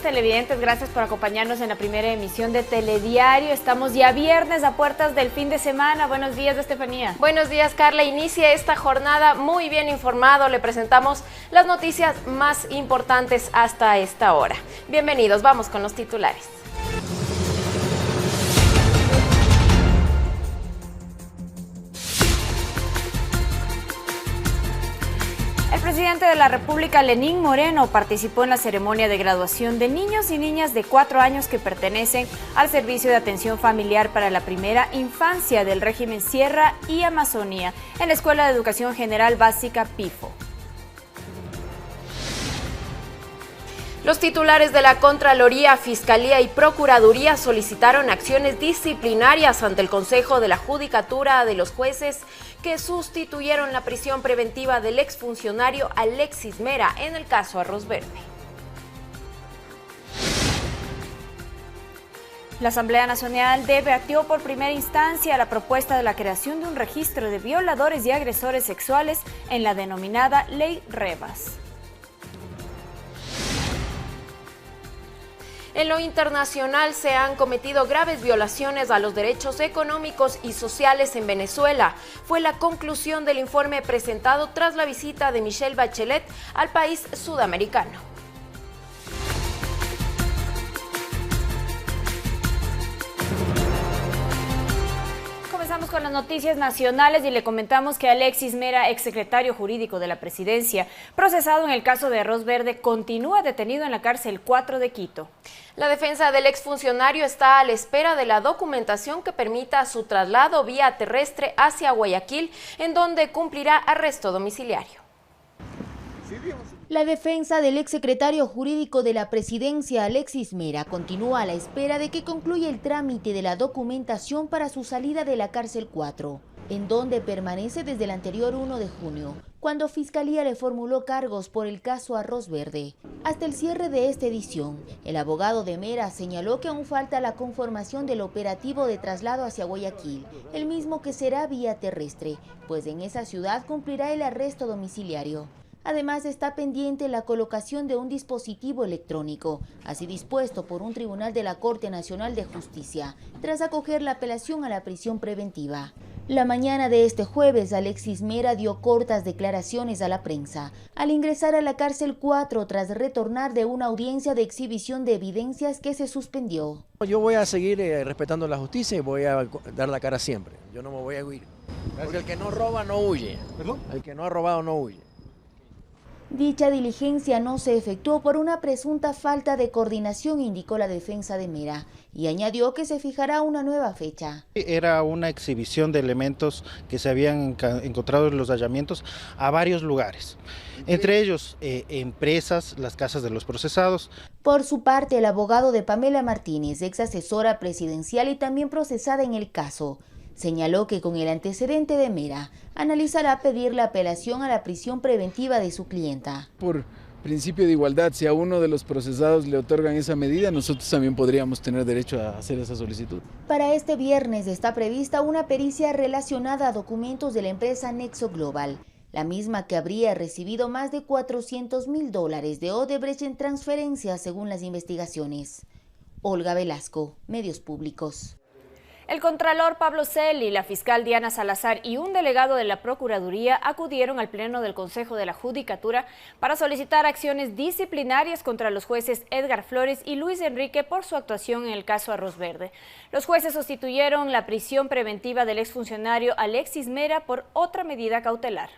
televidentes, gracias por acompañarnos en la primera emisión de Telediario. Estamos ya viernes a puertas del fin de semana. Buenos días, Estefanía. Buenos días, Carla. Inicia esta jornada muy bien informado. Le presentamos las noticias más importantes hasta esta hora. Bienvenidos, vamos con los titulares. El presidente de la República, Lenín Moreno, participó en la ceremonia de graduación de niños y niñas de 4 años que pertenecen al Servicio de Atención Familiar para la Primera Infancia del régimen Sierra y Amazonía en la Escuela de Educación General Básica PIFO. Los titulares de la Contraloría, Fiscalía y Procuraduría solicitaron acciones disciplinarias ante el Consejo de la Judicatura de los jueces que sustituyeron la prisión preventiva del exfuncionario Alexis Mera en el caso Arroz Verde. La Asamblea Nacional debatió por primera instancia la propuesta de la creación de un registro de violadores y agresores sexuales en la denominada Ley Rebas. En lo internacional se han cometido graves violaciones a los derechos económicos y sociales en Venezuela. Fue la conclusión del informe presentado tras la visita de Michelle Bachelet al país sudamericano. Comenzamos con las noticias nacionales y le comentamos que Alexis Mera, exsecretario jurídico de la presidencia, procesado en el caso de Arroz Verde, continúa detenido en la cárcel 4 de Quito. La defensa del exfuncionario está a la espera de la documentación que permita su traslado vía terrestre hacia Guayaquil, en donde cumplirá arresto domiciliario. La defensa del exsecretario jurídico de la presidencia, Alexis Mera, continúa a la espera de que concluya el trámite de la documentación para su salida de la cárcel 4, en donde permanece desde el anterior 1 de junio, cuando Fiscalía le formuló cargos por el caso Arroz Verde. Hasta el cierre de esta edición, el abogado de Mera señaló que aún falta la conformación del operativo de traslado hacia Guayaquil, el mismo que será vía terrestre, pues en esa ciudad cumplirá el arresto domiciliario. Además, está pendiente la colocación de un dispositivo electrónico, así dispuesto por un tribunal de la Corte Nacional de Justicia, tras acoger la apelación a la prisión preventiva. La mañana de este jueves, Alexis Mera dio cortas declaraciones a la prensa, al ingresar a la cárcel 4 tras retornar de una audiencia de exhibición de evidencias que se suspendió. Yo voy a seguir respetando la justicia y voy a dar la cara siempre. Yo no me voy a huir. Porque el que no roba no huye. ¿Perdón? El que no ha robado no huye. Dicha diligencia no se efectuó por una presunta falta de coordinación, indicó la defensa de Mera, y añadió que se fijará una nueva fecha. Era una exhibición de elementos que se habían encontrado en los hallamientos a varios lugares, entre ellos empresas, las casas de los procesados. Por su parte, el abogado de Pamela Martínez, ex asesora presidencial y también procesada en el caso, señaló que con el antecedente de Mera, analizará pedir la apelación a la prisión preventiva de su clienta. Por principio de igualdad, si a uno de los procesados le otorgan esa medida, nosotros también podríamos tener derecho a hacer esa solicitud. Para este viernes está prevista una pericia relacionada a documentos de la empresa Nexo Global, la misma que habría recibido más de $400.000 de Odebrecht en transferencias según las investigaciones. Olga Velasco, Medios Públicos. El contralor Pablo Celi, la fiscal Diana Salazar y un delegado de la Procuraduría acudieron al Pleno del Consejo de la Judicatura para solicitar acciones disciplinarias contra los jueces Edgar Flores y Luis Enrique por su actuación en el caso Arroz Verde. Los jueces sustituyeron la prisión preventiva del exfuncionario Alexis Mera por otra medida cautelar.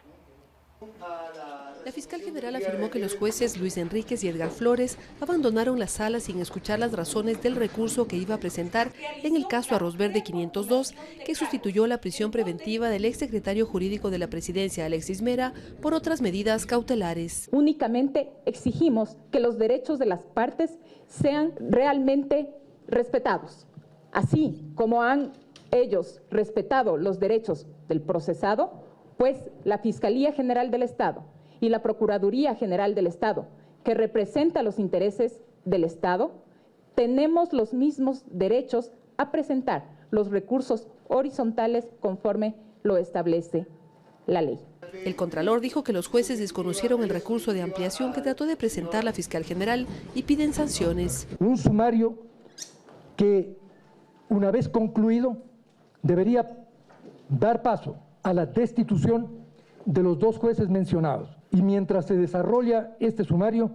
La fiscal general afirmó que los jueces Luis Enríquez y Edgar Flores abandonaron la sala sin escuchar las razones del recurso que iba a presentar en el caso Arroz Verde 502, que sustituyó la prisión preventiva del exsecretario jurídico de la presidencia, Alexis Mera, por otras medidas cautelares. Únicamente exigimos que los derechos de las partes sean realmente respetados, así como han ellos respetado los derechos del procesado, pues la Fiscalía General del Estado y la Procuraduría General del Estado, que representa los intereses del Estado, tenemos los mismos derechos a presentar los recursos horizontales conforme lo establece la ley. El contralor dijo que los jueces desconocieron el recurso de ampliación que trató de presentar la fiscal general y piden sanciones. Un sumario que, una vez concluido, debería dar paso a la destitución de los 2 jueces mencionados. Y mientras se desarrolla este sumario,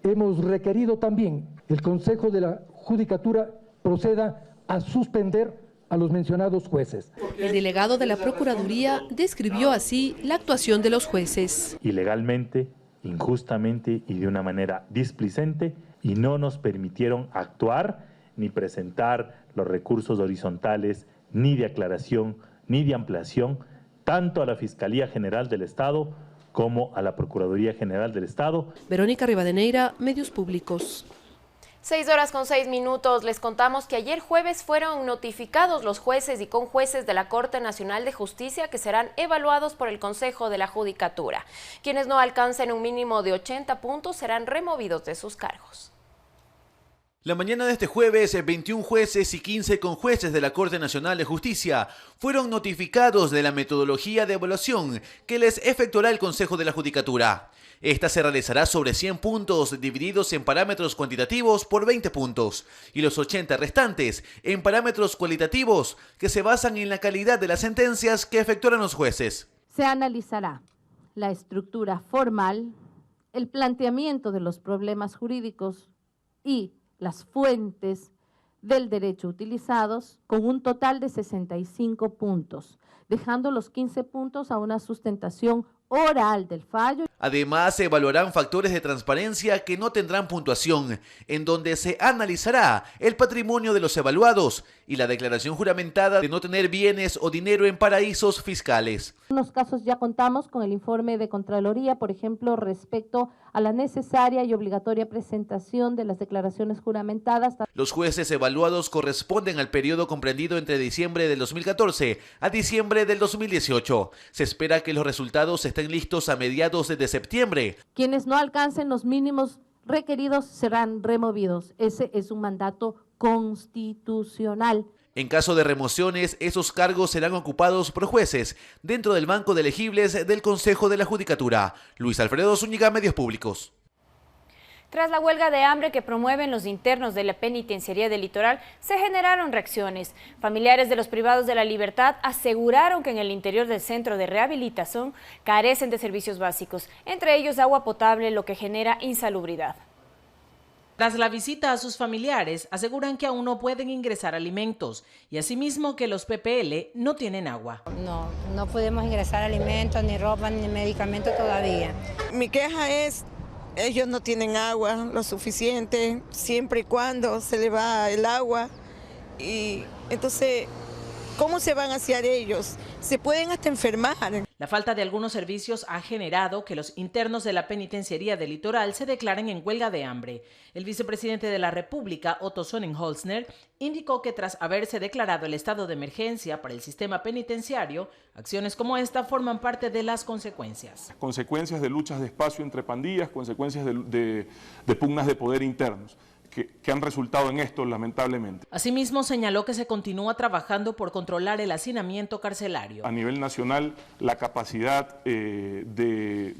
hemos requerido también el Consejo de la Judicatura proceda a suspender a los mencionados jueces. El delegado de la Procuraduría describió así la actuación de los jueces. Ilegalmente, injustamente y de una manera displicente, y no nos permitieron actuar ni presentar los recursos horizontales, ni de aclaración, ni de ampliación, tanto a la Fiscalía General del Estado como a la Procuraduría General del Estado. Verónica Rivadeneira, Medios Públicos. 6:06. Les contamos que ayer jueves fueron notificados los jueces y conjueces de la Corte Nacional de Justicia que serán evaluados por el Consejo de la Judicatura. Quienes no alcancen un mínimo de 80 puntos serán removidos de sus cargos. La mañana de este jueves, 21 jueces y 15 conjueces de la Corte Nacional de Justicia fueron notificados de la metodología de evaluación que les efectuará el Consejo de la Judicatura. Esta se realizará sobre 100 puntos divididos en parámetros cuantitativos por 20 puntos y los 80 restantes en parámetros cualitativos que se basan en la calidad de las sentencias que efectuarán los jueces. Se analizará la estructura formal, el planteamiento de los problemas jurídicos y las fuentes del derecho utilizados con un total de 65 puntos, dejando los 15 puntos a una sustentación oral del fallo. Además, se evaluarán factores de transparencia que no tendrán puntuación, en donde se analizará el patrimonio de los evaluados y la declaración juramentada de no tener bienes o dinero en paraísos fiscales. En unos casos ya contamos con el informe de Contraloría, por ejemplo, respecto a la necesaria y obligatoria presentación de las declaraciones juramentadas. Los jueces evaluados corresponden al periodo comprendido entre diciembre del 2014 a diciembre del 2018. Se espera que los resultados estén listos a mediados de septiembre. Quienes no alcancen los mínimos requeridos serán removidos. Ese es un mandato constitucional. En caso de remociones, esos cargos serán ocupados por jueces dentro del banco de elegibles del Consejo de la Judicatura. Luis Alfredo Zúñiga, Medios Públicos. Tras la huelga de hambre que promueven los internos de la Penitenciaría del Litoral, se generaron reacciones. Familiares de los privados de la libertad aseguraron que en el interior del centro de rehabilitación carecen de servicios básicos, entre ellos agua potable, lo que genera insalubridad. Tras la visita a sus familiares, aseguran que aún no pueden ingresar alimentos y asimismo que los PPL no tienen agua. No podemos ingresar alimentos, ni ropa, ni medicamentos todavía. Mi queja es, ellos no tienen agua lo suficiente, siempre y cuando se le va el agua. Y entonces, ¿cómo se van a hacer ellos? Se pueden hasta enfermar. La falta de algunos servicios ha generado que los internos de la Penitenciaría del Litoral se declaren en huelga de hambre. El vicepresidente de la República, Otto Sonnenholzner, indicó que tras haberse declarado el estado de emergencia para el sistema penitenciario, acciones como esta forman parte de las consecuencias. Consecuencias de luchas de espacio entre pandillas, consecuencias de pugnas de poder internos. Que han resultado en esto, lamentablemente. Asimismo, señaló que se continúa trabajando por controlar el hacinamiento carcelario. A nivel nacional, la capacidad de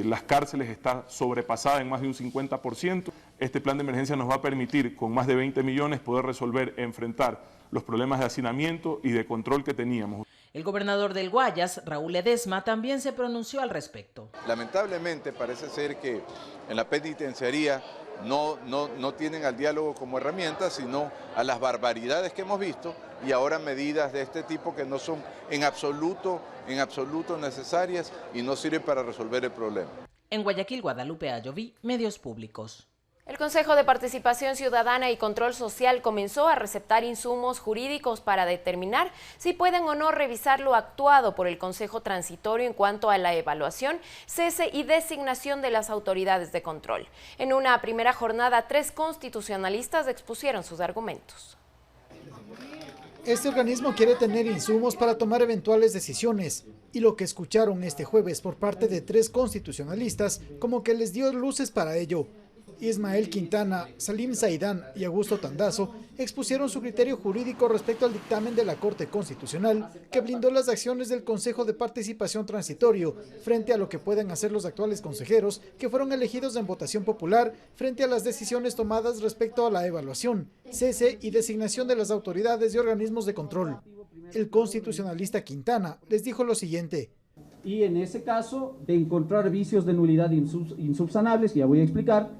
las cárceles está sobrepasada en más de un 50%. Este plan de emergencia nos va a permitir, con más de 20 millones, poder resolver, enfrentar los problemas de hacinamiento y de control que teníamos. El gobernador del Guayas, Raúl Ledesma, también se pronunció al respecto. Lamentablemente parece ser que en la penitenciaría no tienen al diálogo como herramienta, sino a las barbaridades que hemos visto y ahora medidas de este tipo que no son en absoluto necesarias y no sirven para resolver el problema. En Guayaquil, Guadalupe Ayoví, Medios Públicos. El Consejo de Participación Ciudadana y Control Social comenzó a receptar insumos jurídicos para determinar si pueden o no revisar lo actuado por el Consejo Transitorio en cuanto a la evaluación, cese y designación de las autoridades de control. En una primera jornada, 3 constitucionalistas expusieron sus argumentos. Este organismo quiere tener insumos para tomar eventuales decisiones y lo que escucharon este jueves por parte de 3 constitucionalistas como que les dio luces para ello. Ismael Quintana, Salim Saidán y Augusto Tandazo expusieron su criterio jurídico respecto al dictamen de la Corte Constitucional que blindó las acciones del Consejo de Participación Transitorio frente a lo que pueden hacer los actuales consejeros que fueron elegidos en votación popular frente a las decisiones tomadas respecto a la evaluación, cese y designación de las autoridades y organismos de control. El constitucionalista Quintana les dijo lo siguiente. Y en ese caso de encontrar vicios de nulidad insubsanables, que ya voy a explicar,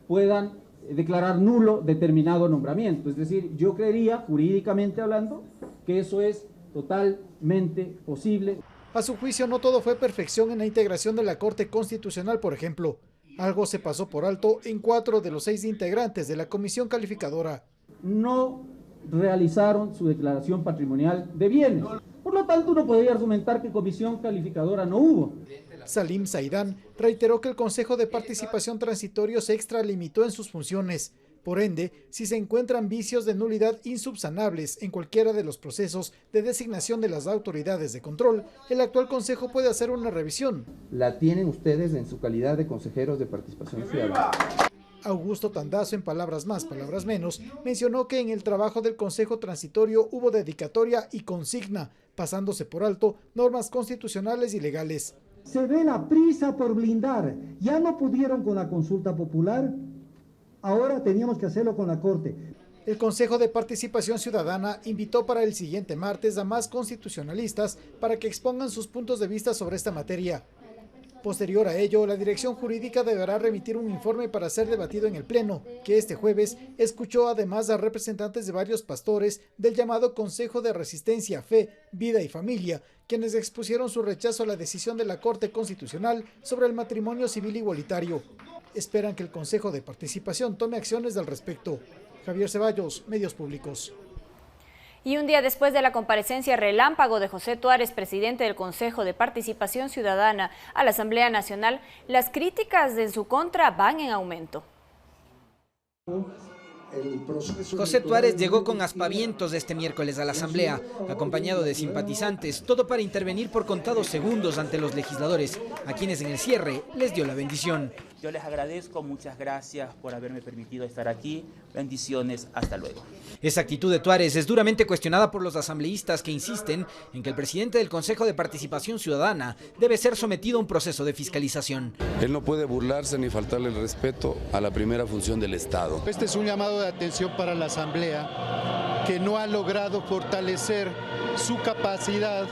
puedan declarar nulo determinado nombramiento. Es decir, yo creería, jurídicamente hablando, que eso es totalmente posible. A su juicio, no todo fue perfección en la integración de la Corte Constitucional, por ejemplo. Algo se pasó por alto en 4 de los 6 integrantes de la comisión calificadora. No realizaron su declaración patrimonial de bienes. Por lo tanto, uno podría argumentar que comisión calificadora no hubo. Salim Saidán reiteró que el Consejo de Participación Transitorio se extralimitó en sus funciones. Por ende, si se encuentran vicios de nulidad insubsanables en cualquiera de los procesos de designación de las autoridades de control, el actual Consejo puede hacer una revisión. La tienen ustedes en su calidad de consejeros de participación ciudadana. Augusto Tandazo, en palabras más, palabras menos, mencionó que en el trabajo del Consejo Transitorio hubo dedicatoria y consigna, pasándose por alto normas constitucionales y legales. Se ve la prisa por blindar. Ya no pudieron con la consulta popular, ahora teníamos que hacerlo con la Corte. El Consejo de Participación Ciudadana invitó para el siguiente martes a más constitucionalistas para que expongan sus puntos de vista sobre esta materia. Posterior a ello, la dirección jurídica deberá remitir un informe para ser debatido en el Pleno, que este jueves escuchó además a representantes de varios pastores del llamado Consejo de Resistencia, Fe, Vida y Familia, quienes expusieron su rechazo a la decisión de la Corte Constitucional sobre el matrimonio civil igualitario. Esperan que el Consejo de Participación tome acciones al respecto. Javier Ceballos, Medios Públicos. Y un día después de la comparecencia relámpago de José Tuárez, presidente del Consejo de Participación Ciudadana a la Asamblea Nacional, las críticas en su contra van en aumento. José Tuárez llegó con aspavientos este miércoles a la Asamblea, acompañado de simpatizantes, todo para intervenir por contados segundos ante los legisladores, a quienes en el cierre les dio la bendición. Yo les agradezco, muchas gracias por haberme permitido estar aquí. Bendiciones, hasta luego. Esa actitud de Tuárez es duramente cuestionada por los asambleístas que insisten en que el presidente del Consejo de Participación Ciudadana debe ser sometido a un proceso de fiscalización. Él no puede burlarse ni faltarle el respeto a la primera función del Estado. Este es un llamado de atención para la Asamblea, que no ha logrado fortalecer su capacidad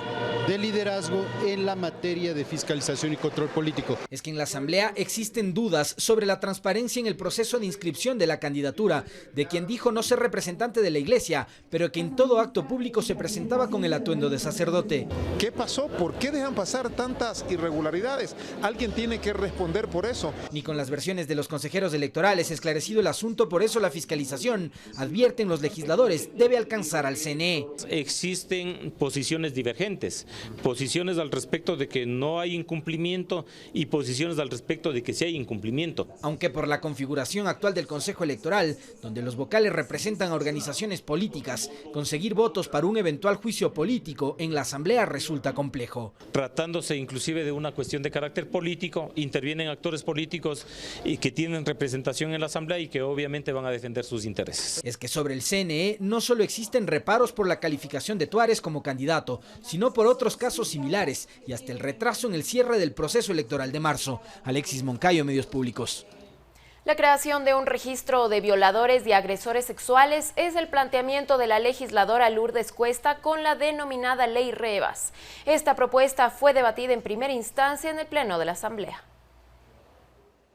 de liderazgo en la materia de fiscalización y control político. Es que en la Asamblea existen dudas sobre la transparencia en el proceso de inscripción de la candidatura de quien dijo no ser representante de la Iglesia, pero que en todo acto público se presentaba con el atuendo de sacerdote. ¿Qué pasó? ¿Por qué dejan pasar tantas irregularidades? Alguien tiene que responder por eso. Ni con las versiones de los consejeros electorales esclarecido el asunto, por eso la fiscalización, advierten los legisladores, debe alcanzar al CNE. Existen posiciones divergentes, posiciones al respecto de que no hay incumplimiento y posiciones al respecto de que sí hay incumplimiento. Aunque por la configuración actual del Consejo Electoral, donde los vocales representan a organizaciones políticas, conseguir votos para un eventual juicio político en la Asamblea resulta complejo. Tratándose inclusive de una cuestión de carácter político, intervienen actores políticos y que tienen representación en la Asamblea y que obviamente van a defender sus intereses. Es que sobre el CNE no solo existen reparos por la calificación de Tuárez como candidato, sino por otros casos similares y hasta el retraso en el cierre del proceso electoral de marzo. Alexis Moncayo, Medios Públicos. La creación de un registro de violadores y agresores sexuales es el planteamiento de la legisladora Lourdes Cuesta con la denominada Ley Revas. Esta propuesta fue debatida en primera instancia en el Pleno de la Asamblea.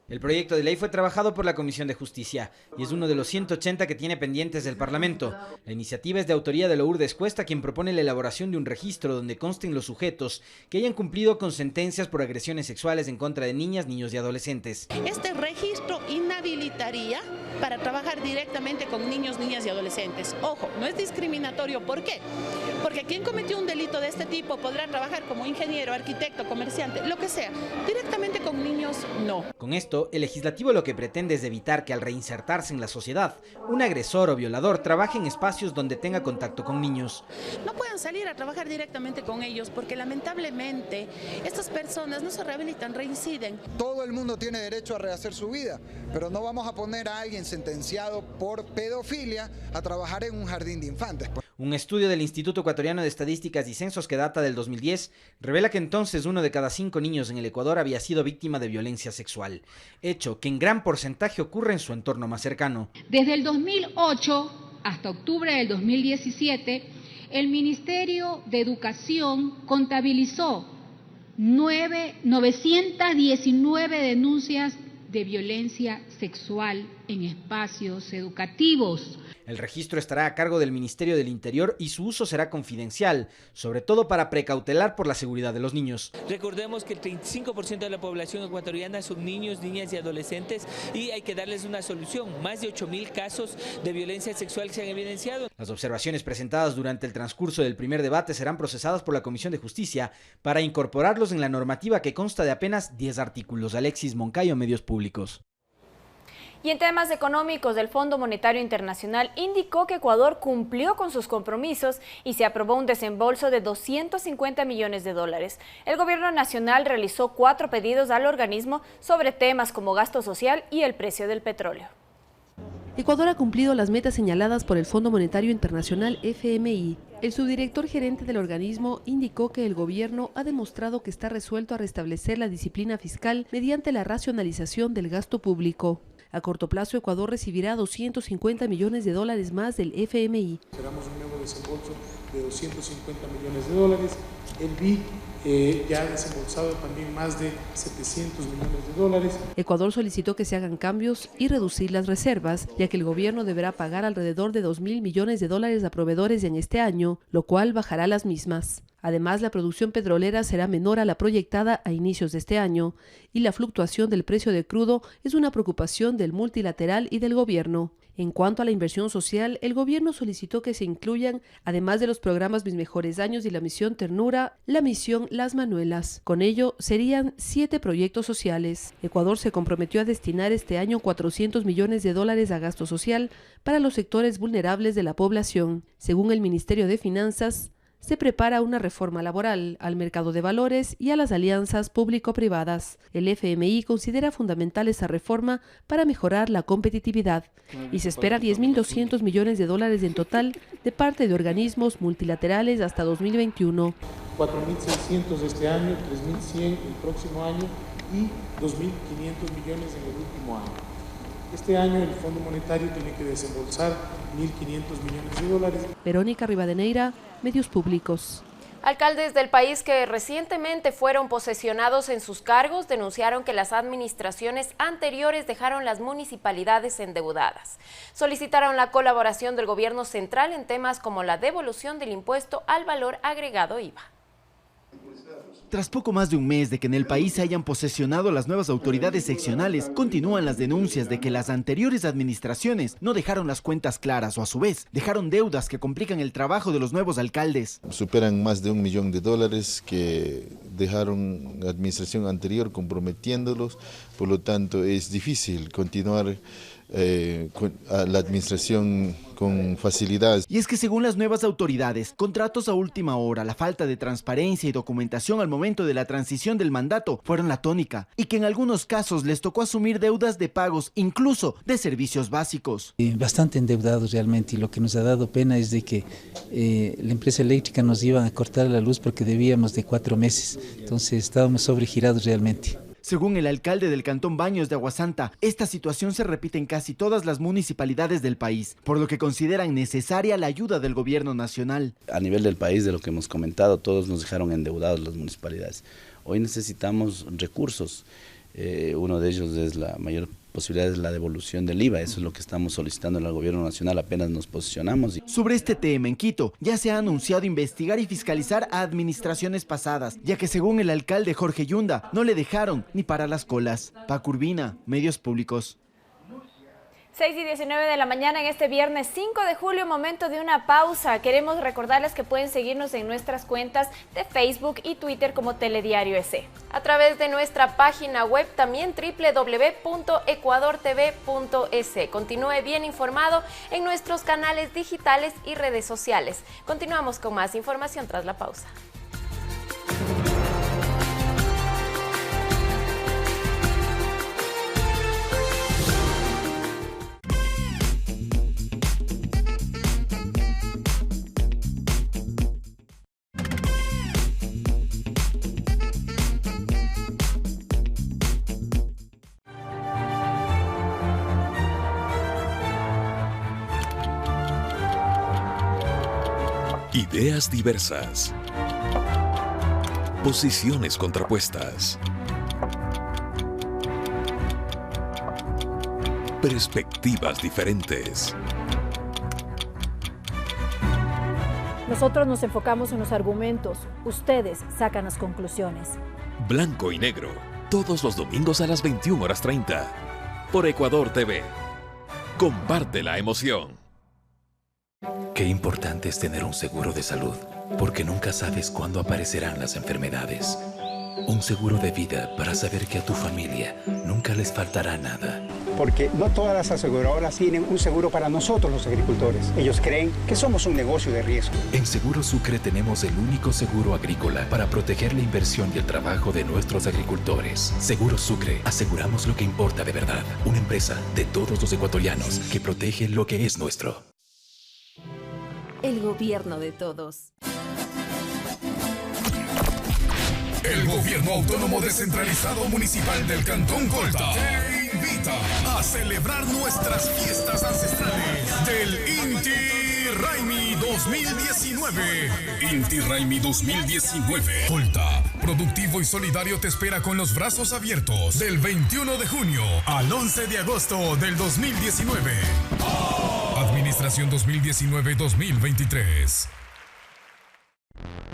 El proyecto de ley fue trabajado por la Comisión de Justicia y es uno de los 180 que tiene pendientes del Parlamento. La iniciativa es de autoría de Lourdes Cuesta, quien propone la elaboración de un registro donde consten los sujetos que hayan cumplido con sentencias por agresiones sexuales en contra de niñas, niños y adolescentes. Este registro inhabilitaría para trabajar directamente con niños, niñas y adolescentes. Ojo, no es discriminatorio. ¿Por qué? Porque quien cometió un delito de este tipo podrá trabajar como ingeniero, arquitecto, comerciante, lo que sea. Directamente con niños, no. Con esto, el legislativo lo que pretende es evitar que al reinsertarse en la sociedad, un agresor o violador trabaje en espacios donde tenga contacto con niños. No puedan salir a trabajar directamente con ellos porque lamentablemente estas personas no se rehabilitan, reinciden. Todo el mundo tiene derecho a rehacer su vida, pero no vamos vamos a poner a alguien sentenciado por pedofilia a trabajar en un jardín de infantes. Un estudio del Instituto Ecuatoriano de Estadísticas y Censos que data del 2010 revela que entonces 1 de cada 5 niños en el Ecuador había sido víctima de violencia sexual, hecho que en gran porcentaje ocurre en su entorno más cercano. Desde el 2008 hasta octubre del 2017, el Ministerio de Educación contabilizó 919 denuncias de violencia sexual en espacios educativos. El registro estará a cargo del Ministerio del Interior y su uso será confidencial, sobre todo para precautelar por la seguridad de los niños. Recordemos que el 35% de la población ecuatoriana son niños, niñas y adolescentes y hay que darles una solución. Más de 8.000 casos de violencia sexual se han evidenciado. Las observaciones presentadas durante el transcurso del primer debate serán procesadas por la Comisión de Justicia para incorporarlos en la normativa que consta de apenas 10 artículos. Alexis Moncayo, Medios Públicos. Y en temas económicos, el Fondo Monetario Internacional indicó que Ecuador cumplió con sus compromisos y se aprobó un desembolso de 250 millones de dólares. El gobierno nacional realizó 4 pedidos al organismo sobre temas como gasto social y el precio del petróleo. Ecuador ha cumplido las metas señaladas por el Fondo Monetario Internacional FMI. El subdirector gerente del organismo indicó que el gobierno ha demostrado que está resuelto a restablecer la disciplina fiscal mediante la racionalización del gasto público. A corto plazo, Ecuador recibirá 250 millones de dólares más del FMI. Esperamos un nuevo desembolso de 250 millones de dólares. El BID ya ha desembolsado también más de 700 millones de dólares. Ecuador solicitó que se hagan cambios y reducir las reservas, ya que el gobierno deberá pagar alrededor de 2.000 millones de dólares a proveedores en este año, lo cual bajará las mismas. Además, la producción petrolera será menor a la proyectada a inicios de este año, y la fluctuación del precio de crudo es una preocupación del multilateral y del gobierno. En cuanto a la inversión social, el gobierno solicitó que se incluyan, además de los programas Mis Mejores Años y la Misión Ternura, la misión Las Manuelas. Con ello, serían 7 proyectos sociales. Ecuador se comprometió a destinar este año 400 millones de dólares a gasto social para los sectores vulnerables de la población. Según el Ministerio de Finanzas, se prepara una reforma laboral, al mercado de valores y a las alianzas público-privadas. El FMI considera fundamental esa reforma para mejorar la competitividad y se espera 10.200 millones de dólares en total de parte de organismos multilaterales hasta 2021. 4.600 este año, 3.100 el próximo año y 2.500 millones en el último año. Este año el Fondo Monetario tiene que desembolsar 1.500 millones de dólares. Verónica Rivadeneira, Medios Públicos. Alcaldes del país que recientemente fueron posesionados en sus cargos denunciaron que las administraciones anteriores dejaron las municipalidades endeudadas. Solicitaron la colaboración del gobierno central en temas como la devolución del impuesto al valor agregado IVA. Tras poco más de un mes de que en el país se hayan posesionado las nuevas autoridades seccionales, continúan las denuncias de que las anteriores administraciones no dejaron las cuentas claras o a su vez dejaron deudas que complican el trabajo de los nuevos alcaldes. Superan más de $1 millón que dejaron la administración anterior comprometiéndolos, por lo tanto es difícil continuar a la administración con facilidades. Y es que según las nuevas autoridades, contratos a última hora, la falta de transparencia y documentación al momento de la transición del mandato fueron la tónica y que en algunos casos les tocó asumir deudas de pagos, incluso de servicios básicos. Bastante endeudados realmente, y lo que nos ha dado pena es de que la empresa eléctrica nos iba a cortar la luz porque debíamos de 4 meses, entonces estábamos sobregirados realmente. Según el alcalde del Cantón Baños de Aguasanta, esta situación se repite en casi todas las municipalidades del país, por lo que consideran necesaria la ayuda del gobierno nacional. A nivel del país, de lo que hemos comentado, todos nos dejaron endeudados las municipalidades. Hoy necesitamos recursos. Uno de ellos es la mayor posibilidad es la devolución del IVA. Eso es lo que estamos solicitando al gobierno nacional apenas nos posicionamos. Sobre este tema en Quito ya se ha anunciado investigar y fiscalizar a administraciones pasadas, ya que según el alcalde Jorge Yunda no le dejaron ni para las colas. Paco Urbina, Medios Públicos. 6:19 de la mañana en este viernes 5 de julio, momento de una pausa. Queremos recordarles que pueden seguirnos en nuestras cuentas de Facebook y Twitter como Telediario EC. A través de nuestra página web también www.ecuadortv.es. Continúe bien informado en nuestros canales digitales y redes sociales. Continuamos con más información tras la pausa. Ideas diversas. Posiciones contrapuestas. Perspectivas diferentes. Nosotros nos enfocamos en los argumentos, ustedes sacan las conclusiones. Blanco y negro, todos los domingos a las 21:30. Por Ecuador TV. Comparte la emoción. Qué importante es tener un seguro de salud, porque nunca sabes cuándo aparecerán las enfermedades. Un seguro de vida para saber que a tu familia nunca les faltará nada. Porque no todas las aseguradoras tienen un seguro para nosotros los agricultores. Ellos creen que somos un negocio de riesgo. En Seguro Sucre tenemos el único seguro agrícola para proteger la inversión y el trabajo de nuestros agricultores. Seguro Sucre, aseguramos lo que importa de verdad. Una empresa de todos los ecuatorianos que protege lo que es nuestro. El gobierno de todos. El Gobierno Autónomo Descentralizado Municipal del Cantón Colta te invita a celebrar nuestras fiestas ancestrales del Inti Raymi 2019. Inti Raymi 2019. Colta, productivo y solidario te espera con los brazos abiertos del 21 de junio al 11 de agosto del 2019. Administración 2019-2023.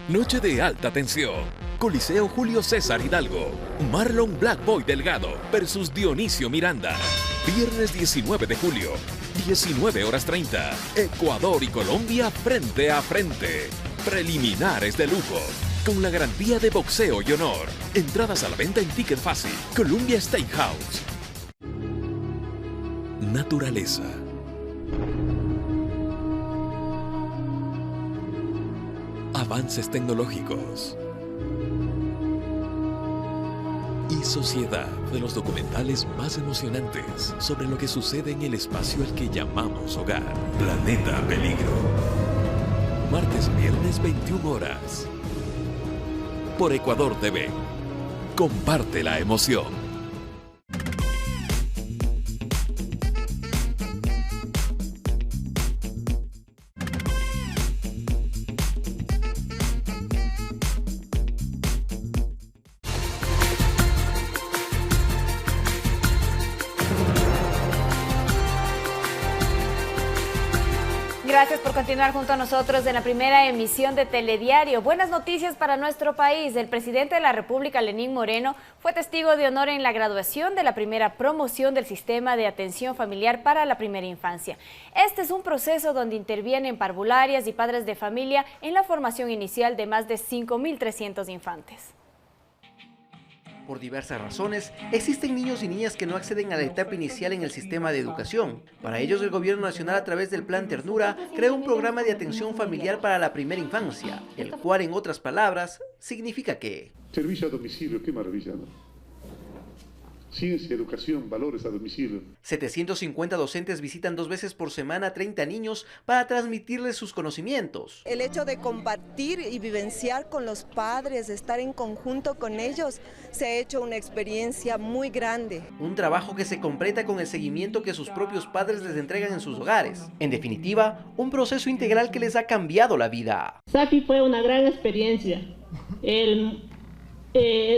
Noche de alta tensión. Coliseo Julio César Hidalgo. Marlon Black Boy Delgado versus Dionisio Miranda. Viernes 19 de julio, 19:30. Ecuador y Colombia frente a frente. Preliminares de lujo. Con la garantía de boxeo y honor. Entradas a la venta en Ticket Fácil. Columbia Steakhouse. Naturaleza. Avances tecnológicos y sociedad, de los documentales más emocionantes sobre lo que sucede en el espacio al que llamamos hogar. Planeta Peligro. Martes y viernes 21 horas. Por Ecuador TV. Comparte la emoción. Gracias por continuar junto a nosotros en la primera emisión de Telediario. Buenas noticias para nuestro país. El presidente de la República, Lenín Moreno, fue testigo de honor en la graduación de la primera promoción del sistema de atención familiar para la primera infancia. Este es un proceso donde intervienen parvularias y padres de familia en la formación inicial de más de 5.300 infantes. Por diversas razones, existen niños y niñas que no acceden a la etapa inicial en el sistema de educación. Para ellos, el Gobierno Nacional, a través del Plan Ternura, creó un programa de atención familiar para la primera infancia, el cual, en otras palabras, significa que... Servicio a domicilio, qué maravilla, ¿no? Ciencia, educación, valores a domicilio. 750 docentes visitan 2 veces por semana a 30 niños para transmitirles sus conocimientos. El hecho de compartir y vivenciar con los padres, estar en conjunto con ellos, se ha hecho una experiencia muy grande. Un trabajo que se completa con el seguimiento que sus propios padres les entregan en sus hogares. En definitiva, un proceso integral que les ha cambiado la vida. SAFI fue una gran experiencia,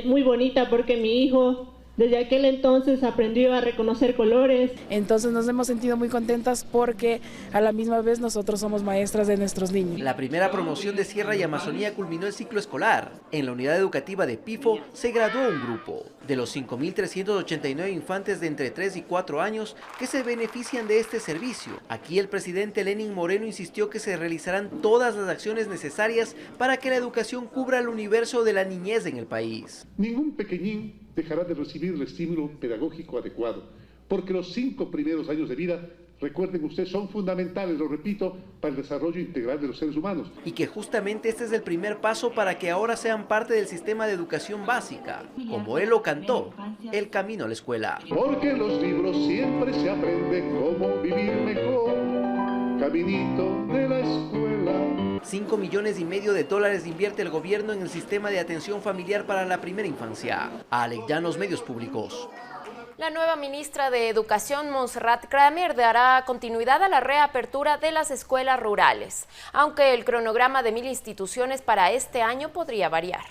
muy bonita, porque mi hijo desde aquel entonces aprendió a reconocer colores. Entonces nos hemos sentido muy contentas porque a la misma vez nosotros somos maestras de nuestros niños. La primera promoción de Sierra y Amazonía culminó el ciclo escolar. En la unidad educativa de Pifo se graduó un grupo. De los 5.389 infantes de entre 3 y 4 años que se benefician de este servicio. Aquí el presidente Lenín Moreno insistió que se realizarán todas las acciones necesarias para que la educación cubra el universo de la niñez en el país. Ningún pequeñín dejará de recibir el estímulo pedagógico adecuado, porque los 5 primeros años de vida, recuerden ustedes, son fundamentales, lo repito, para el desarrollo integral de los seres humanos. Y que justamente este es el primer paso para que ahora sean parte del sistema de educación básica, como él lo cantó, El Camino a la Escuela. Porque en los libros siempre se aprende cómo vivir mejor, caminito de la escuela. 5,5 millones de dólares invierte el gobierno en el sistema de atención familiar para la primera infancia. Alec Llanos, Medios Públicos. La nueva ministra de Educación, Montserrat Kramer, dará continuidad a la reapertura de las escuelas rurales, aunque el cronograma de 1000 instituciones para este año podría variar.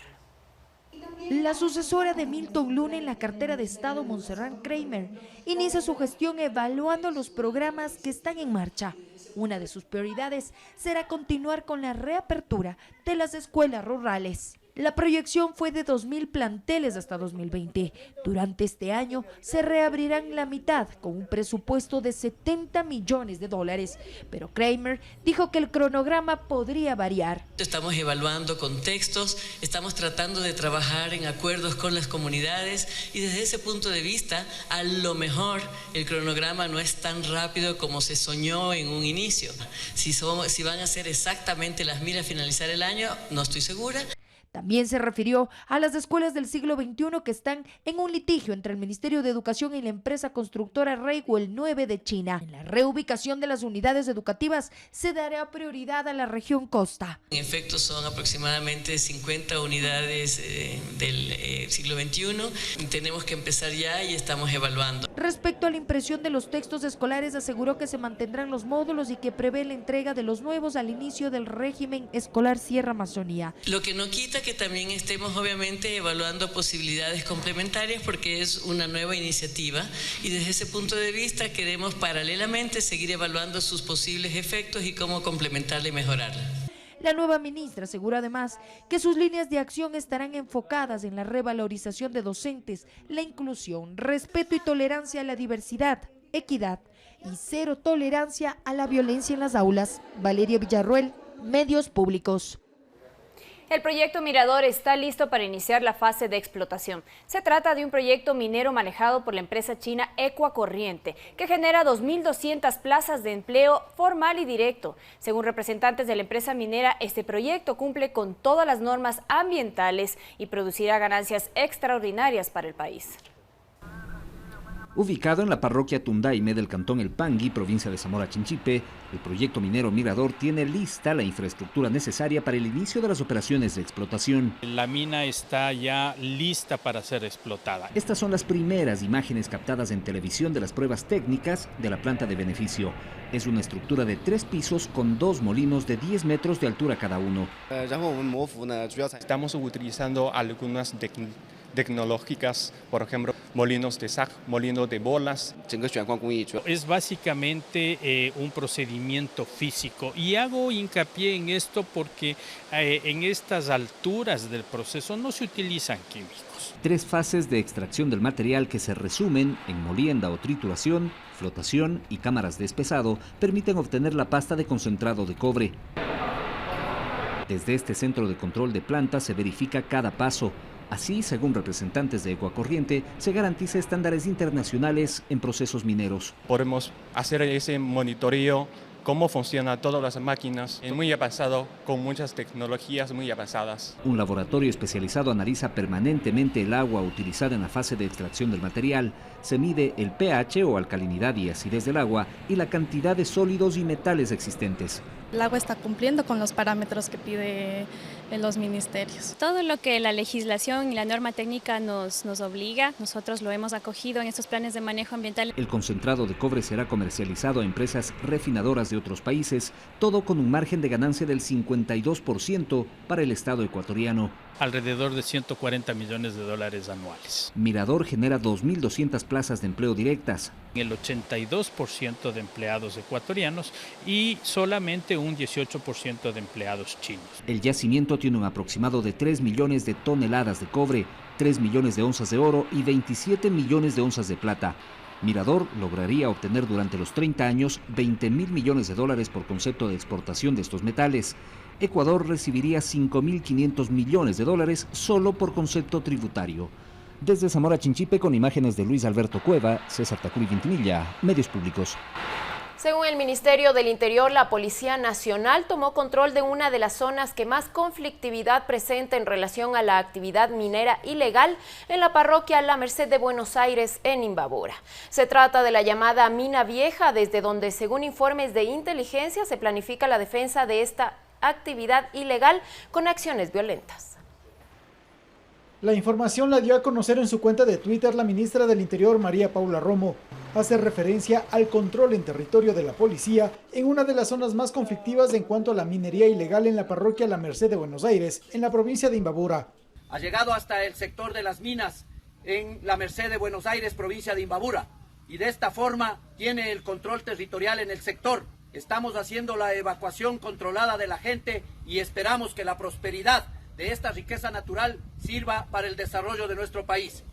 La sucesora de Milton Luna en la cartera de Estado, Montserrat Kramer, inicia su gestión evaluando los programas que están en marcha. Una de sus prioridades será continuar con la reapertura de las escuelas rurales. La proyección fue de 2.000 planteles hasta 2020. Durante este año se reabrirán la mitad con un presupuesto de $70 millones. Pero Kramer dijo que el cronograma podría variar. Estamos evaluando contextos, estamos tratando de trabajar en acuerdos con las comunidades y desde ese punto de vista, a lo mejor el cronograma no es tan rápido como se soñó en un inicio. Si van a ser exactamente las 1000 a finalizar el año, no estoy segura. También se refirió a las escuelas del siglo XXI que están en un litigio entre el Ministerio de Educación y la empresa constructora Railway 9 de China. En la reubicación de las unidades educativas se dará prioridad a la región costa. En efecto, son aproximadamente 50 unidades del siglo XXI. Tenemos que empezar ya y estamos evaluando. Respecto a la impresión de los textos escolares, aseguró que se mantendrán los módulos y que prevé la entrega de los nuevos al inicio del régimen escolar Sierra Amazonía. Lo que no quita que también estemos obviamente evaluando posibilidades complementarias porque es una nueva iniciativa y desde ese punto de vista queremos paralelamente seguir evaluando sus posibles efectos y cómo complementarla y mejorarla. La nueva ministra aseguró además que sus líneas de acción estarán enfocadas en la revalorización de docentes, la inclusión, respeto y tolerancia a la diversidad, equidad y cero tolerancia a la violencia en las aulas. Valeria Villarruel, Medios Públicos. El proyecto Mirador está listo para iniciar la fase de explotación. Se trata de un proyecto minero manejado por la empresa china Ecuacorriente, que genera 2.200 plazas de empleo formal y directo. Según representantes de la empresa minera, este proyecto cumple con todas las normas ambientales y producirá ganancias extraordinarias para el país. Ubicado en la parroquia Tundaime del cantón El Pangui, provincia de Zamora Chinchipe, el proyecto minero Mirador tiene lista la infraestructura necesaria para el inicio de las operaciones de explotación. La mina está ya lista para ser explotada. Estas son las primeras imágenes captadas en televisión de las pruebas técnicas de la planta de beneficio. Es una estructura de 3 pisos con 2 molinos de 10 metros de altura cada uno. Estamos utilizando algunas tecnológicas, por ejemplo, molinos de sag, molinos de bolas. Es básicamente un procedimiento físico y hago hincapié en esto porque en estas alturas del proceso no se utilizan químicos. 3 fases de extracción del material que se resumen en molienda o trituración, flotación y cámaras de espesado permiten obtener la pasta de concentrado de cobre. Desde este centro de control de planta se verifica cada paso. Así, según representantes de Ecuacorriente, se garantiza estándares internacionales en procesos mineros. Podemos hacer ese monitoreo, cómo funcionan todas las máquinas, es muy avanzado, con muchas tecnologías muy avanzadas. Un laboratorio especializado analiza permanentemente el agua utilizada en la fase de extracción del material. Se mide el pH o alcalinidad y acidez del agua y la cantidad de sólidos y metales existentes. El agua está cumpliendo con los parámetros que pide los ministerios. Todo lo que la legislación y la norma técnica nos obliga, nosotros lo hemos acogido en estos planes de manejo ambiental. El concentrado de cobre será comercializado a empresas refinadoras de otros países, todo con un margen de ganancia del 52% para el Estado ecuatoriano. Alrededor de $140 millones anuales. Mirador genera 2.200 plazas de empleo directas. El 82% de empleados ecuatorianos y solamente un 18% de empleados chinos. El yacimiento tiene un aproximado de 3 millones de toneladas de cobre, 3 millones de onzas de oro y 27 millones de onzas de plata. Mirador lograría obtener durante los 30 años $20.000 millones por concepto de exportación de estos metales. Ecuador recibiría $5.500 millones solo por concepto tributario. Desde Zamora Chinchipe, con imágenes de Luis Alberto Cueva, César Tacuri Quintinilla, Medios Públicos. Según el Ministerio del Interior, la Policía Nacional tomó control de una de las zonas que más conflictividad presenta en relación a la actividad minera ilegal en la parroquia La Merced de Buenos Aires, en Imbabura. Se trata de la llamada Mina Vieja, desde donde, según informes de inteligencia, se planifica la defensa de esta actividad ilegal con acciones violentas. La información la dio a conocer en su cuenta de Twitter la ministra del Interior, María Paula Romo. Hace referencia al control en territorio de la policía en una de las zonas más conflictivas en cuanto a la minería ilegal en la parroquia La Merced de Buenos Aires, en la provincia de Imbabura. Ha llegado hasta el sector de las minas en La Merced de Buenos Aires, provincia de Imbabura, y de esta forma tiene el control territorial en el sector. Estamos haciendo la evacuación controlada de la gente y esperamos que la prosperidad de esta riqueza natural sirva para el desarrollo de nuestro país.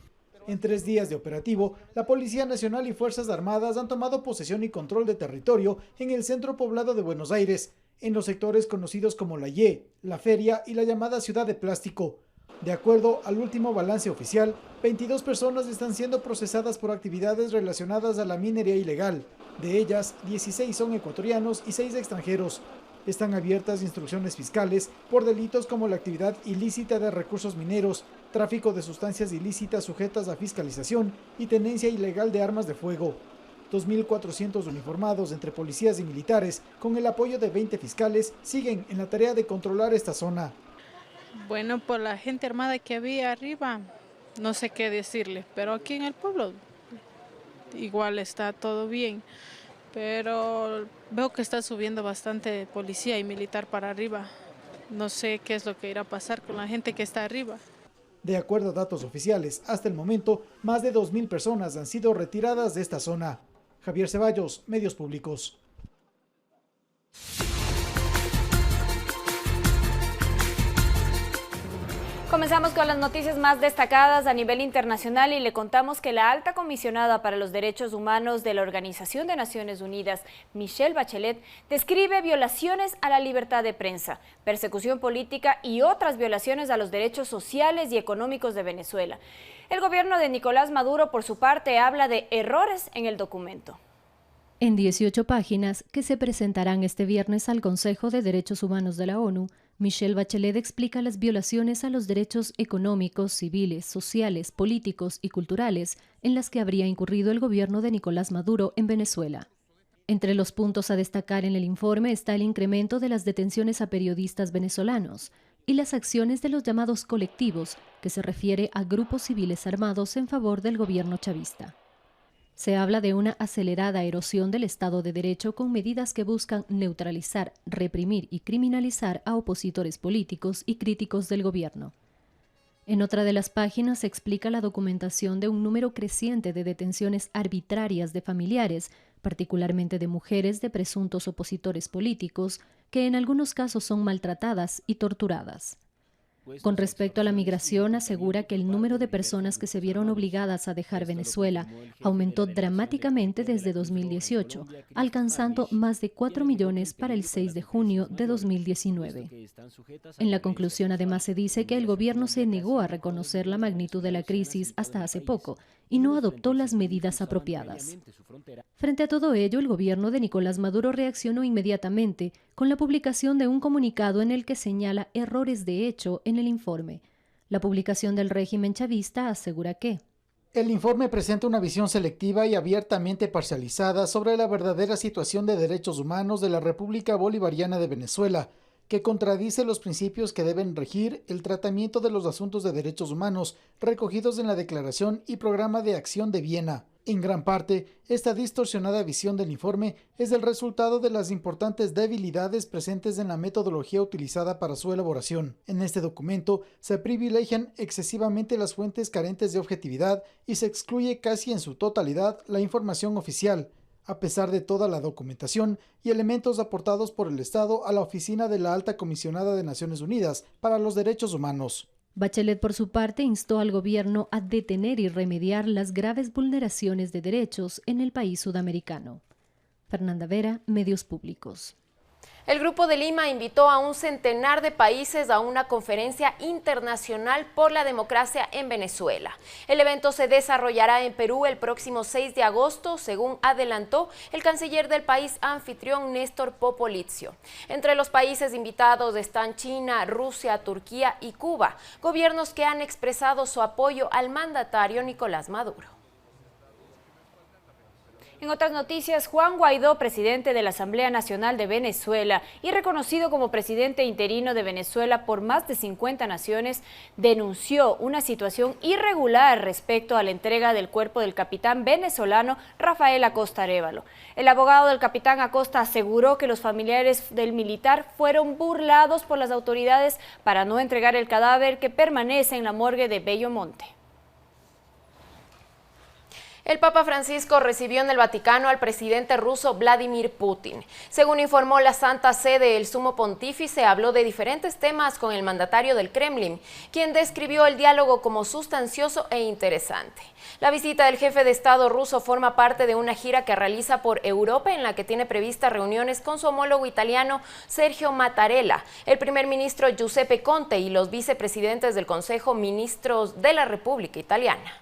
En 3 días de operativo, la Policía Nacional y Fuerzas Armadas han tomado posesión y control de territorio en el centro poblado de Buenos Aires, en los sectores conocidos como La Ye, La Feria y la llamada Ciudad de Plástico. De acuerdo al último balance oficial, 22 personas están siendo procesadas por actividades relacionadas a la minería ilegal. De ellas, 16 son ecuatorianos y 6 extranjeros. Están abiertas instrucciones fiscales por delitos como la actividad ilícita de recursos mineros, tráfico de sustancias ilícitas sujetas a fiscalización y tenencia ilegal de armas de fuego. 2.400 uniformados entre policías y militares, con el apoyo de 20 fiscales, siguen en la tarea de controlar esta zona. Bueno, por la gente armada que había arriba, no sé qué decirle, pero aquí en el pueblo igual está todo bien. Pero veo que está subiendo bastante policía y militar para arriba. No sé qué es lo que irá a pasar con la gente que está arriba. De acuerdo a datos oficiales, hasta el momento, más de 2.000 personas han sido retiradas de esta zona. Javier Ceballos, Medios Públicos. Comenzamos con las noticias más destacadas a nivel internacional y le contamos que la alta comisionada para los derechos humanos de la Organización de Naciones Unidas, Michelle Bachelet, describe violaciones a la libertad de prensa, persecución política y otras violaciones a los derechos sociales y económicos de Venezuela. El gobierno de Nicolás Maduro, por su parte, habla de errores en el documento. En 18 páginas, que se presentarán este viernes al Consejo de Derechos Humanos de la ONU, Michelle Bachelet explica las violaciones a los derechos económicos, civiles, sociales, políticos y culturales en las que habría incurrido el gobierno de Nicolás Maduro en Venezuela. Entre los puntos a destacar en el informe está el incremento de las detenciones a periodistas venezolanos y las acciones de los llamados colectivos, que se refiere a grupos civiles armados en favor del gobierno chavista. Se habla de una acelerada erosión del Estado de Derecho con medidas que buscan neutralizar, reprimir y criminalizar a opositores políticos y críticos del gobierno. En otra de las páginas se explica la documentación de un número creciente de detenciones arbitrarias de familiares, particularmente de mujeres de presuntos opositores políticos, que en algunos casos son maltratadas y torturadas. Con respecto a la migración, asegura que el número de personas que se vieron obligadas a dejar Venezuela aumentó dramáticamente desde 2018, alcanzando más de 4 millones para el 6 de junio de 2019. En la conclusión, además, se dice que el gobierno se negó a reconocer la magnitud de la crisis hasta hace poco y no adoptó las medidas apropiadas. Frente a todo ello, el gobierno de Nicolás Maduro reaccionó inmediatamente con la publicación de un comunicado en el que señala errores de hecho en el informe. La publicación del régimen chavista asegura que el informe presenta una visión selectiva y abiertamente parcializada sobre la verdadera situación de derechos humanos de la República Bolivariana de Venezuela, que contradice los principios que deben regir el tratamiento de los asuntos de derechos humanos recogidos en la Declaración y Programa de Acción de Viena. En gran parte, esta distorsionada visión del informe es el resultado de las importantes debilidades presentes en la metodología utilizada para su elaboración. En este documento se privilegian excesivamente las fuentes carentes de objetividad y se excluye casi en su totalidad la información oficial, a pesar de toda la documentación y elementos aportados por el Estado a la Oficina de la Alta Comisionada de Naciones Unidas para los Derechos Humanos. Bachelet, por su parte, instó al gobierno a detener y remediar las graves vulneraciones de derechos en el país sudamericano. Fernanda Vera, Medios Públicos. El Grupo de Lima invitó a un centenar de países a una conferencia internacional por la democracia en Venezuela. El evento se desarrollará en Perú el próximo 6 de agosto, según adelantó el canciller del país anfitrión Néstor Popolizio. Entre los países invitados están China, Rusia, Turquía y Cuba, gobiernos que han expresado su apoyo al mandatario Nicolás Maduro. En otras noticias, Juan Guaidó, presidente de la Asamblea Nacional de Venezuela y reconocido como presidente interino de Venezuela por más de 50 naciones, denunció una situación irregular respecto a la entrega del cuerpo del capitán venezolano Rafael Acosta Arévalo. El abogado del capitán Acosta aseguró que los familiares del militar fueron burlados por las autoridades para no entregar el cadáver que permanece en la morgue de Bellomonte. El Papa Francisco recibió en el Vaticano al presidente ruso Vladimir Putin. Según informó la Santa Sede, el sumo pontífice habló de diferentes temas con el mandatario del Kremlin, quien describió el diálogo como sustancioso e interesante. La visita del jefe de Estado ruso forma parte de una gira que realiza por Europa en la que tiene previstas reuniones con su homólogo italiano Sergio Mattarella, el primer ministro Giuseppe Conte y los vicepresidentes del Consejo Ministros de la República Italiana.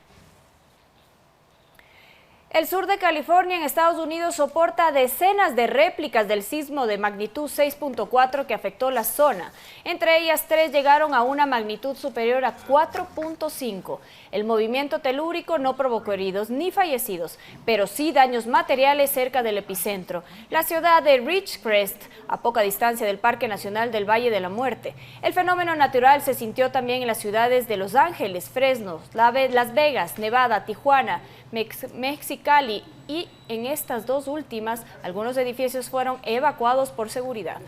El sur de California en Estados Unidos soporta decenas de réplicas del sismo de magnitud 6.4 que afectó la zona. Entre ellas, 3 llegaron a una magnitud superior a 4.5. El movimiento telúrico no provocó heridos ni fallecidos, pero sí daños materiales cerca del epicentro, la ciudad de Ridgecrest, a poca distancia del Parque Nacional del Valle de la Muerte. El fenómeno natural se sintió también en las ciudades de Los Ángeles, Fresno, Las Vegas, Nevada, Tijuana, Mexicali, y en estas dos últimas, algunos edificios fueron evacuados por seguridad.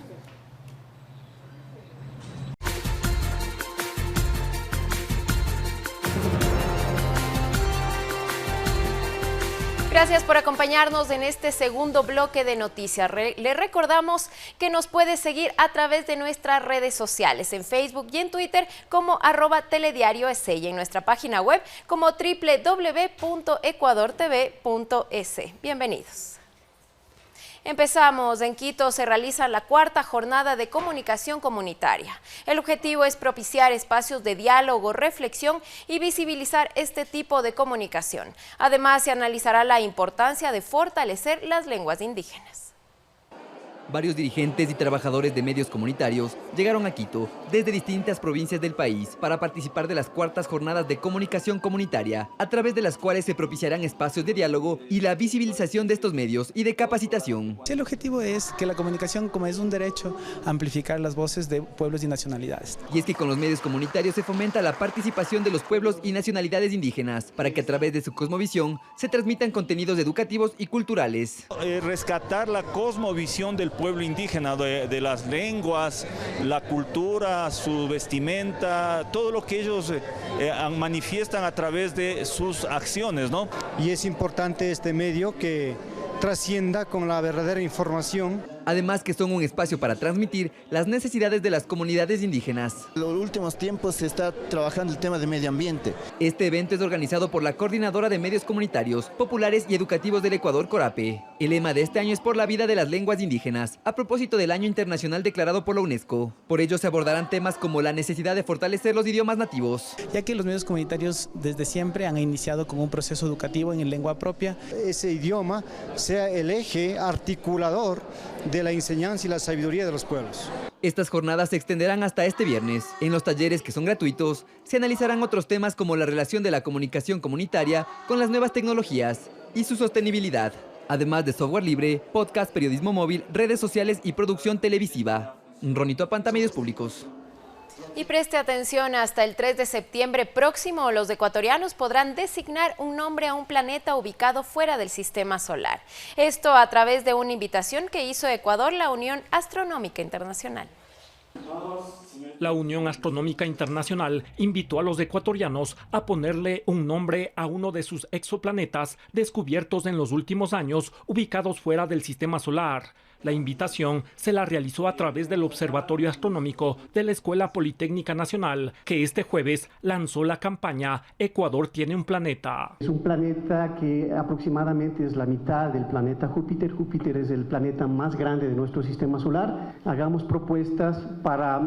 Gracias por acompañarnos en este segundo bloque de noticias. Le recordamos que nos puede seguir a través de nuestras redes sociales, en Facebook y en Twitter como @telediarioes y en nuestra página web como www.ecuadortv.es. Bienvenidos. Empezamos. En Quito se realiza la 4ª jornada de comunicación comunitaria. El objetivo es propiciar espacios de diálogo, reflexión y visibilizar este tipo de comunicación. Además, se analizará la importancia de fortalecer las lenguas indígenas. Varios dirigentes y trabajadores de medios comunitarios llegaron a Quito desde distintas provincias del país para participar de las 4ª jornadas de comunicación comunitaria, a través de las cuales se propiciarán espacios de diálogo y la visibilización de estos medios y de capacitación. El objetivo es que la comunicación, como es un derecho, amplificar las voces de pueblos y nacionalidades. Y es que con los medios comunitarios se fomenta la participación de los pueblos y nacionalidades indígenas para que a través de su cosmovisión se transmitan contenidos educativos y culturales. Rescatar la cosmovisión del pueblo indígena, de las lenguas, la cultura, su vestimenta, todo lo que ellos manifiestan a través de sus acciones, ¿no? Y es importante este medio que trascienda con la verdadera información. Además que son un espacio para transmitir las necesidades de las comunidades indígenas. En los últimos tiempos se está trabajando el tema de medio ambiente. Este evento es organizado por la Coordinadora de Medios Comunitarios, Populares y Educativos del Ecuador, CORAPE. El lema de este año es por la vida de las lenguas indígenas, a propósito del Año Internacional declarado por la UNESCO. Por ello se abordarán temas como la necesidad de fortalecer los idiomas nativos. Ya que los medios comunitarios desde siempre han iniciado con un proceso educativo en lengua propia. Ese idioma sea el eje articulador de la enseñanza y la sabiduría de los pueblos. Estas jornadas se extenderán hasta este viernes. En los talleres, que son gratuitos, se analizarán otros temas como la relación de la comunicación comunitaria con las nuevas tecnologías y su sostenibilidad, además de software libre, podcast, periodismo móvil, redes sociales y producción televisiva. Ronito Apanta, Medios Públicos. Y preste atención, hasta el 3 de septiembre próximo, los ecuatorianos podrán designar un nombre a un planeta ubicado fuera del sistema solar. Esto a través de una invitación que hizo Ecuador la Unión Astronómica Internacional. La Unión Astronómica Internacional invitó a los ecuatorianos a ponerle un nombre a uno de sus exoplanetas descubiertos en los últimos años, ubicados fuera del sistema solar. La invitación se la realizó a través del Observatorio Astronómico de la Escuela Politécnica Nacional, que este jueves lanzó la campaña Ecuador tiene un planeta. Es un planeta que aproximadamente es la mitad del planeta Júpiter. Júpiter es el planeta más grande de nuestro sistema solar. Hagamos propuestas para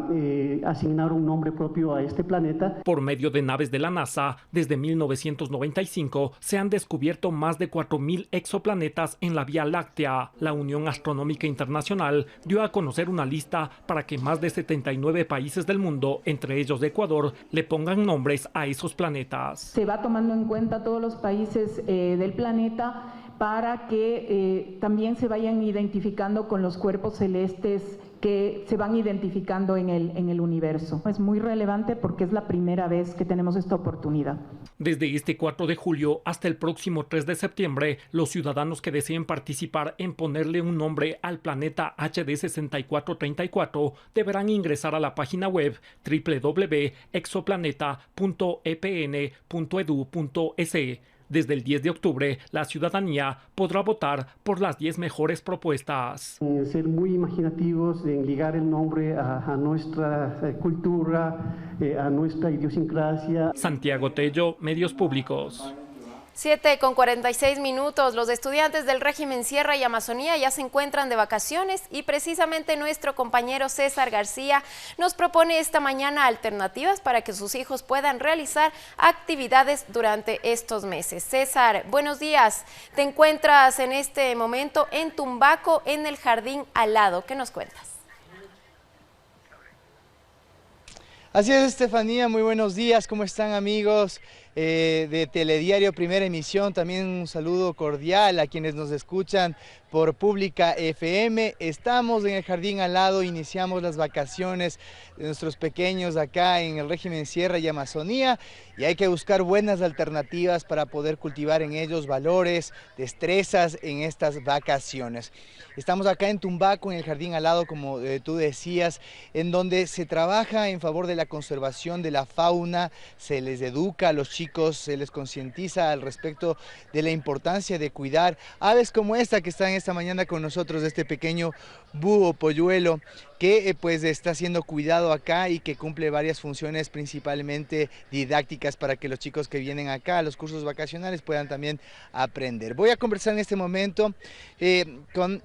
asignar un nombre propio a este planeta. Por medio de naves de la NASA, desde 1995 se han descubierto más de 4.000 exoplanetas en la Vía Láctea. La Unión Astronómica Internacional dio a conocer una lista para que más de 79 países del mundo, entre ellos Ecuador, le pongan nombres a esos planetas. Se va tomando en cuenta todos los países del planeta para que también se vayan identificando con los cuerpos celestes que se van identificando en el universo. Es muy relevante porque es la primera vez que tenemos esta oportunidad. Desde este 4 de julio hasta el próximo 3 de septiembre, los ciudadanos que deseen participar en ponerle un nombre al planeta HD 6434 deberán ingresar a la página web www.exoplaneta.epn.edu.es. Desde el 10 de octubre, la ciudadanía podrá votar por las 10 mejores propuestas. Ser muy imaginativos en ligar el nombre a nuestra cultura, a nuestra idiosincrasia. Santiago Tello, Medios Públicos. 7:46. Los estudiantes del régimen Sierra y Amazonía ya se encuentran de vacaciones y precisamente nuestro compañero César García nos propone esta mañana alternativas para que sus hijos puedan realizar actividades durante estos meses. César, buenos días. Te encuentras en este momento en Tumbaco, en el Jardín Alado. ¿Qué nos cuentas? Así es, Estefanía, muy buenos días, ¿cómo están, amigos de Telediario Primera Emisión? También un saludo cordial a quienes nos escuchan por Pública FM. Estamos en el Jardín Alado, iniciamos las vacaciones de nuestros pequeños acá en el régimen Sierra y Amazonía, y hay que buscar buenas alternativas para poder cultivar en ellos valores, destrezas en estas vacaciones. Estamos acá en Tumbaco, en el Jardín Alado, como tú decías, en donde se trabaja en favor de la conservación de la fauna, se les educa a los chicos, se les concientiza al respecto de la importancia de cuidar aves como esta que están esta mañana con nosotros, este pequeño búho polluelo que pues está siendo cuidado acá y que cumple varias funciones principalmente didácticas para que los chicos que vienen acá a los cursos vacacionales puedan también aprender. Voy a conversar en este momento con...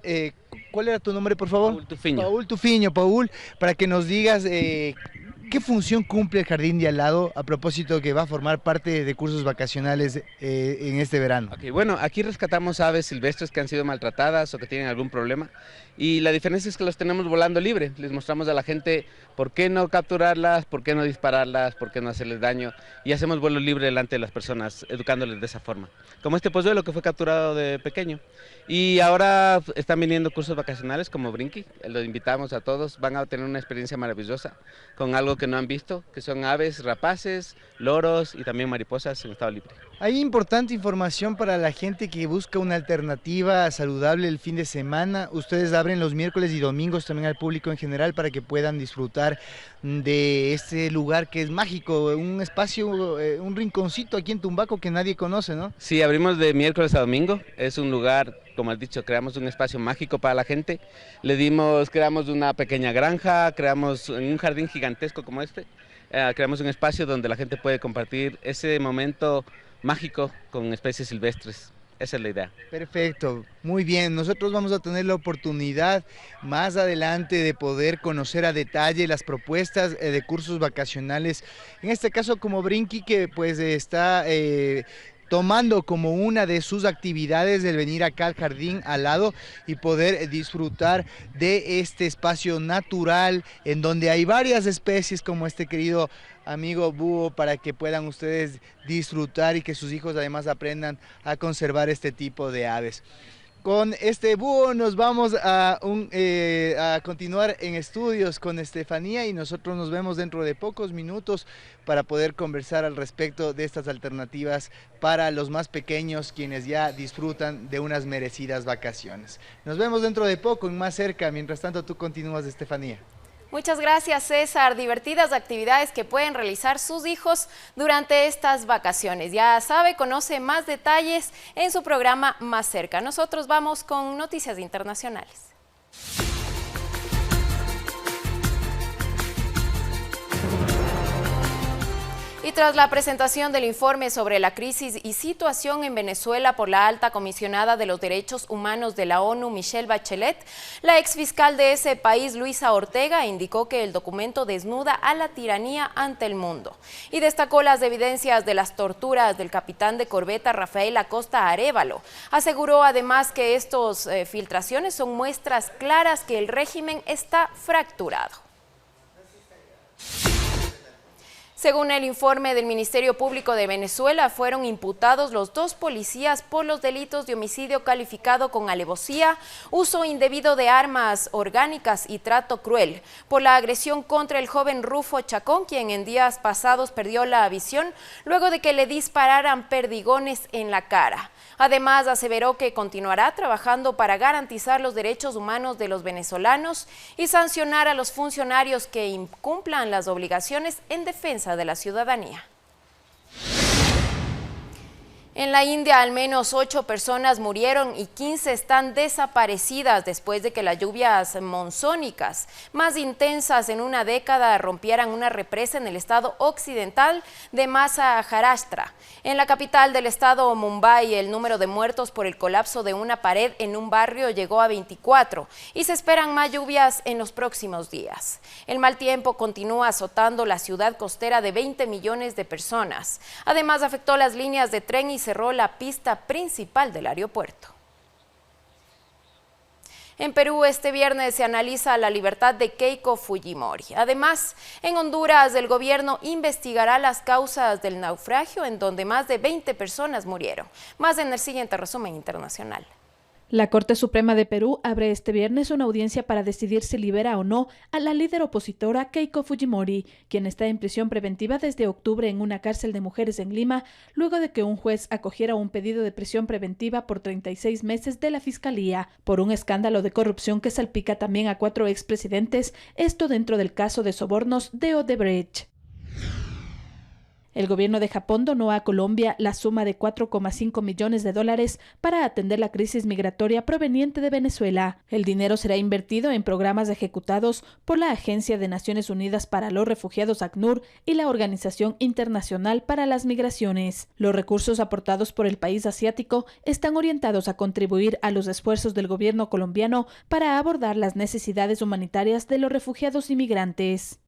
¿cuál era tu nombre, por favor? Paul Tufiño. Paul Tufiño, Paul, para que nos digas ¿qué función cumple el Jardín de Alado a propósito que va a formar parte de cursos vacacionales en este verano? Okay, bueno, aquí rescatamos aves silvestres que han sido maltratadas o que tienen algún problema, y la diferencia es que los tenemos volando libre. Les mostramos a la gente por qué no capturarlas, por qué no dispararlas, por qué no hacerles daño, y hacemos vuelo libre delante de las personas, educándoles de esa forma. Como este polluelo que fue capturado de pequeño. Y ahora están viniendo cursos vacacionales como Brinqui, los invitamos a todos, van a tener una experiencia maravillosa con algo que no han visto, que son aves rapaces, loros y también mariposas en estado libre. Hay importante información para la gente que busca una alternativa saludable el fin de semana. Ustedes abren los miércoles y domingos también al público en general para que puedan disfrutar de este lugar que es mágico, un espacio, un rinconcito aquí en Tumbaco que nadie conoce, ¿no? Sí, abrimos de miércoles a domingo, es un lugar, como has dicho, creamos un espacio mágico para la gente, creamos una pequeña granja, creamos un jardín gigantesco como este, creamos un espacio donde la gente puede compartir ese momento mágico con especies silvestres. Esa es la idea. Perfecto, muy bien. Nosotros vamos a tener la oportunidad más adelante de poder conocer a detalle las propuestas de cursos vacacionales. En este caso como Brinqui, que pues está tomando como una de sus actividades el venir acá al Jardín Alado y poder disfrutar de este espacio natural en donde hay varias especies como este querido amigo búho, para que puedan ustedes disfrutar y que sus hijos además aprendan a conservar este tipo de aves. Con este búho nos vamos a continuar en estudios con Estefanía, y nosotros nos vemos dentro de pocos minutos para poder conversar al respecto de estas alternativas para los más pequeños, quienes ya disfrutan de unas merecidas vacaciones. Nos vemos dentro de poco en Más Cerca. Mientras tanto, tú continúas, Estefanía. Muchas gracias, César. Divertidas actividades que pueden realizar sus hijos durante estas vacaciones. Ya sabe, conoce más detalles en su programa Más Cerca. Nosotros vamos con noticias internacionales. Y tras la presentación del informe sobre la crisis y situación en Venezuela por la alta comisionada de los derechos humanos de la ONU, Michelle Bachelet, la exfiscal de ese país, Luisa Ortega, indicó que el documento desnuda a la tiranía ante el mundo y destacó las evidencias de las torturas del capitán de corbeta Rafael Acosta Arévalo. Aseguró además que estas filtraciones son muestras claras que el régimen está fracturado. Según el informe del Ministerio Público de Venezuela, fueron imputados los 2 policías por los delitos de homicidio calificado con alevosía, uso indebido de armas orgánicas y trato cruel, por la agresión contra el joven Rufo Chacón, quien en días pasados perdió la visión luego de que le dispararan perdigones en la cara. Además, aseveró que continuará trabajando para garantizar los derechos humanos de los venezolanos y sancionar a los funcionarios que incumplan las obligaciones en defensa de la ciudadanía. En la India, al menos 8 personas murieron y 15 están desaparecidas después de que las lluvias monzónicas más intensas en una década rompieran una represa en el estado occidental de Maharashtra. En la capital del estado, Mumbai, el número de muertos por el colapso de una pared en un barrio llegó a 24 y se esperan más lluvias en los próximos días. El mal tiempo continúa azotando la ciudad costera de 20 millones de personas. Además, afectó las líneas de tren y cerró la pista principal del aeropuerto. En Perú, este viernes se analiza la libertad de Keiko Fujimori. Además, en Honduras, el gobierno investigará las causas del naufragio en donde más de 20 personas murieron. Más en el siguiente resumen internacional. La Corte Suprema de Perú abre este viernes una audiencia para decidir si libera o no a la líder opositora Keiko Fujimori, quien está en prisión preventiva desde octubre en una cárcel de mujeres en Lima, luego de que un juez acogiera un pedido de prisión preventiva por 36 meses de la Fiscalía, por un escándalo de corrupción que salpica también a 4 expresidentes, esto dentro del caso de sobornos de Odebrecht. El gobierno de Japón donó a Colombia la suma de $4,5 millones para atender la crisis migratoria proveniente de Venezuela. El dinero será invertido en programas ejecutados por la Agencia de Naciones Unidas para los Refugiados ACNUR y la Organización Internacional para las Migraciones. Los recursos aportados por el país asiático están orientados a contribuir a los esfuerzos del gobierno colombiano para abordar las necesidades humanitarias de los refugiados y migrantes.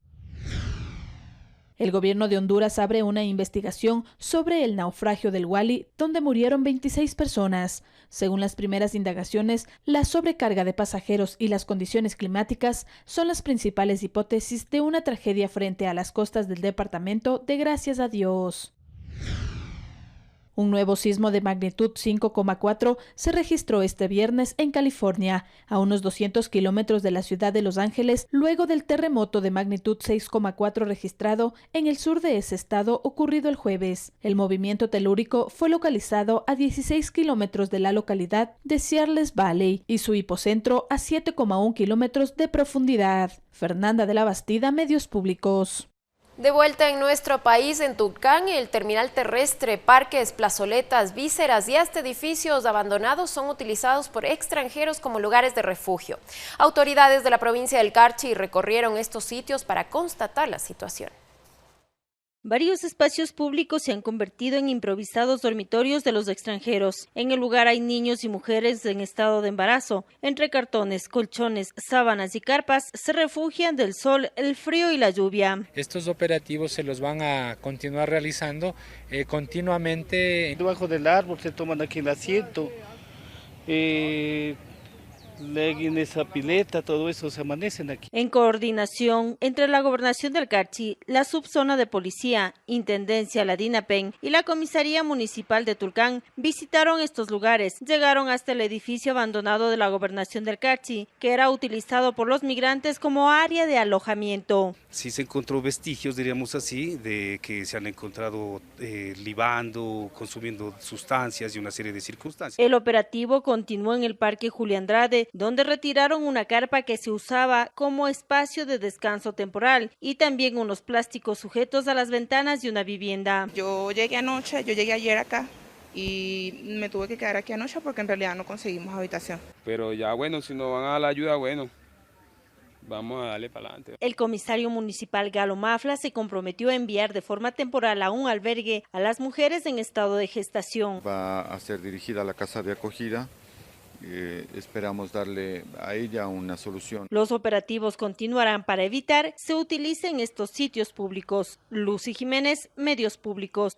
El gobierno de Honduras abre una investigación sobre el naufragio del Wally, donde murieron 26 personas. Según las primeras indagaciones, la sobrecarga de pasajeros y las condiciones climáticas son las principales hipótesis de una tragedia frente a las costas del departamento de Gracias a Dios. Un nuevo sismo de magnitud 5,4 se registró este viernes en California, a unos 200 kilómetros de la ciudad de Los Ángeles, luego del terremoto de magnitud 6,4 registrado en el sur de ese estado ocurrido el jueves. El movimiento telúrico fue localizado a 16 kilómetros de la localidad de Searles Valley y su hipocentro a 7,1 kilómetros de profundidad. Fernanda de la Bastida, Medios Públicos. De vuelta en nuestro país, en Tulcán, el terminal terrestre, parques, plazoletas, vísceras y hasta edificios abandonados son utilizados por extranjeros como lugares de refugio. Autoridades de la provincia del Carchi recorrieron estos sitios para constatar la situación. Varios espacios públicos se han convertido en improvisados dormitorios de los extranjeros. En el lugar hay niños y mujeres en estado de embarazo. Entre cartones, colchones, sábanas y carpas se refugian del sol, el frío y la lluvia. Estos operativos se los van a continuar realizando continuamente. Debajo del árbol se toman aquí el asiento. En esa pileta, todo eso se amanecen aquí. En coordinación entre la Gobernación del Carchi, la Subzona de Policía, Intendencia La Dinapen y la Comisaría Municipal de Tulcán visitaron estos lugares. Llegaron hasta el edificio abandonado de la Gobernación del Carchi, que era utilizado por los migrantes como área de alojamiento. Sí se encontró vestigios, diríamos así, de que se han encontrado libando, consumiendo sustancias y una serie de circunstancias. El operativo continuó en el Parque Julio Andrade, donde retiraron una carpa que se usaba como espacio de descanso temporal y también unos plásticos sujetos a las ventanas de una vivienda. Yo llegué ayer acá y me tuve que quedar aquí anoche porque en realidad no conseguimos habitación. Pero ya bueno, si nos van a dar la ayuda, bueno, vamos a darle para adelante. El comisario municipal Galo Mafla se comprometió a enviar de forma temporal a un albergue a las mujeres en estado de gestación. Va a ser dirigida a la casa de acogida. Esperamos darle a ella una solución. Los operativos continuarán para evitar se utilicen estos sitios públicos. Lucy Jiménez, Medios Públicos.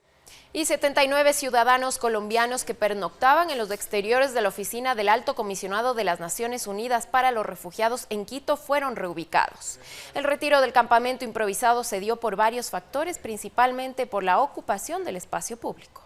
Y 79 ciudadanos colombianos que pernoctaban en los exteriores de la oficina del Alto Comisionado de las Naciones Unidas para los Refugiados en Quito fueron reubicados. El retiro del campamento improvisado se dio por varios factores, principalmente por la ocupación del espacio público.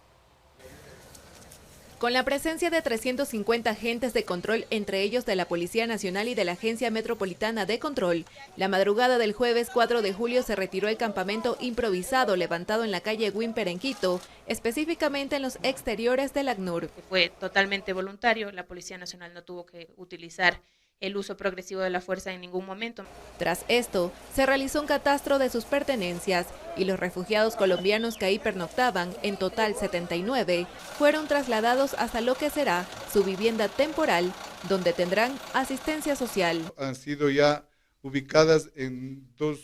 Con la presencia de 350 agentes de control, entre ellos de la Policía Nacional y de la Agencia Metropolitana de Control, la madrugada del jueves 4 de julio se retiró el campamento improvisado levantado en la calle Wimper en Quito, específicamente en los exteriores del ACNUR. Fue totalmente voluntario, la Policía Nacional no tuvo que utilizar el uso progresivo de la fuerza en ningún momento. Tras esto, se realizó un catastro de sus pertenencias y los refugiados colombianos que ahí pernoctaban, en total 79, fueron trasladados hasta lo que será su vivienda temporal, donde tendrán asistencia social. Han sido ya ubicadas en 2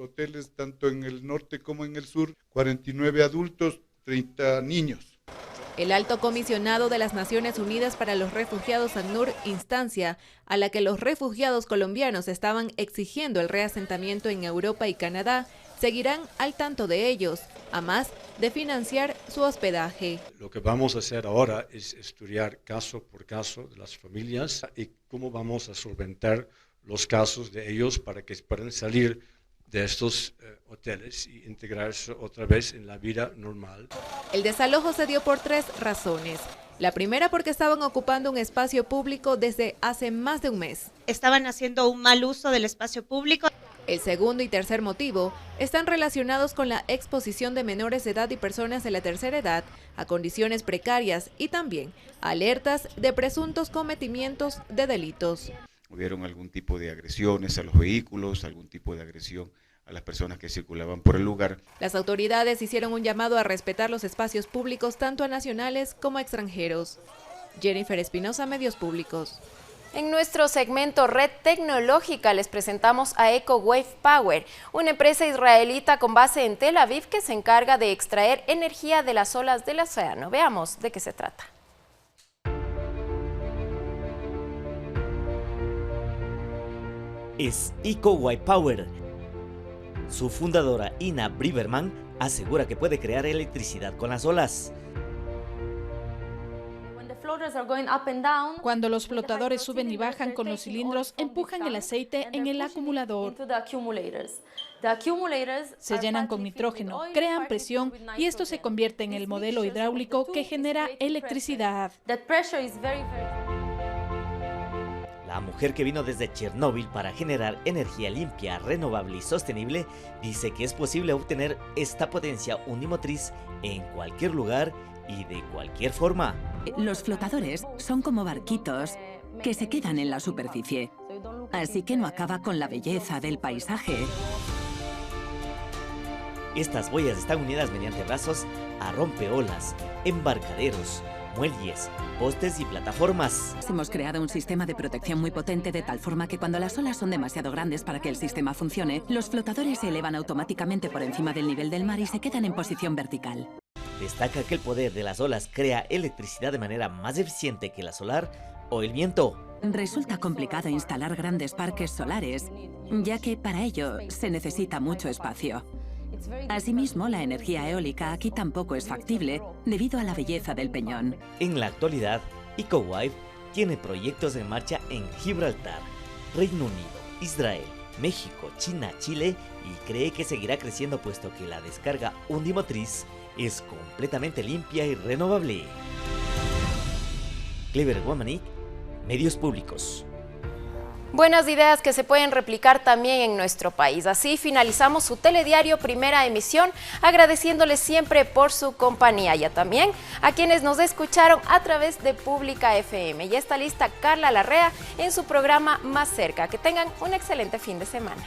hoteles, tanto en el norte como en el sur, 49 adultos, 30 niños. El Alto Comisionado de las Naciones Unidas para los Refugiados ACNUR, instancia a la que los refugiados colombianos estaban exigiendo el reasentamiento en Europa y Canadá, seguirán al tanto de ellos, a más de financiar su hospedaje. Lo que vamos a hacer ahora es estudiar caso por caso de las familias y cómo vamos a solventar los casos de ellos para que puedan salir de estos hoteles y integrarse otra vez en la vida normal. El desalojo se dio por 3 razones. La primera, porque estaban ocupando un espacio público desde hace más de un mes. Estaban haciendo un mal uso del espacio público. El segundo y tercer motivo están relacionados con la exposición de menores de edad y personas de la tercera edad a condiciones precarias y también alertas de presuntos cometimientos de delitos. Hubieron algún tipo de agresiones a los vehículos, algún tipo de agresión a las personas que circulaban por el lugar. Las autoridades hicieron un llamado a respetar los espacios públicos tanto a nacionales como a extranjeros. Jennifer Espinosa, Medios Públicos. En nuestro segmento Red Tecnológica les presentamos a EcoWave Power, una empresa israelita con base en Tel Aviv que se encarga de extraer energía de las olas del océano. Veamos de qué se trata. Es EcoWave Power. Su fundadora, Ina Briberman, asegura que puede crear electricidad con las olas. Cuando los flotadores suben y bajan con los cilindros, empujan el aceite en el acumulador. Se llenan con nitrógeno, crean presión y esto se convierte en el modelo hidráulico que genera electricidad. La mujer que vino desde Chernóbil para generar energía limpia, renovable y sostenible dice que es posible obtener esta potencia unimotriz en cualquier lugar y de cualquier forma. Los flotadores son como barquitos que se quedan en la superficie, así que no acaba con la belleza del paisaje. Estas boyas están unidas mediante brazos a rompeolas, embarcaderos, muelles, postes y plataformas. Hemos creado un sistema de protección muy potente de tal forma que cuando las olas son demasiado grandes para que el sistema funcione, los flotadores se elevan automáticamente por encima del nivel del mar y se quedan en posición vertical. Destaca que el poder de las olas crea electricidad de manera más eficiente que la solar o el viento. Resulta complicado instalar grandes parques solares, ya que para ello se necesita mucho espacio. Asimismo, la energía eólica aquí tampoco es factible debido a la belleza del peñón. En la actualidad, EcoWave tiene proyectos en marcha en Gibraltar, Reino Unido, Israel, México, China, Chile y cree que seguirá creciendo puesto que la descarga undimotriz es completamente limpia y renovable. Clever Womanik, Medios Públicos. Buenas ideas que se pueden replicar también en nuestro país. Así finalizamos su telediario Primera Emisión, agradeciéndoles siempre por su compañía y también a quienes nos escucharon a través de Pública FM. Ya está lista Carla Larrea en su programa Más Cerca. Que tengan un excelente fin de semana.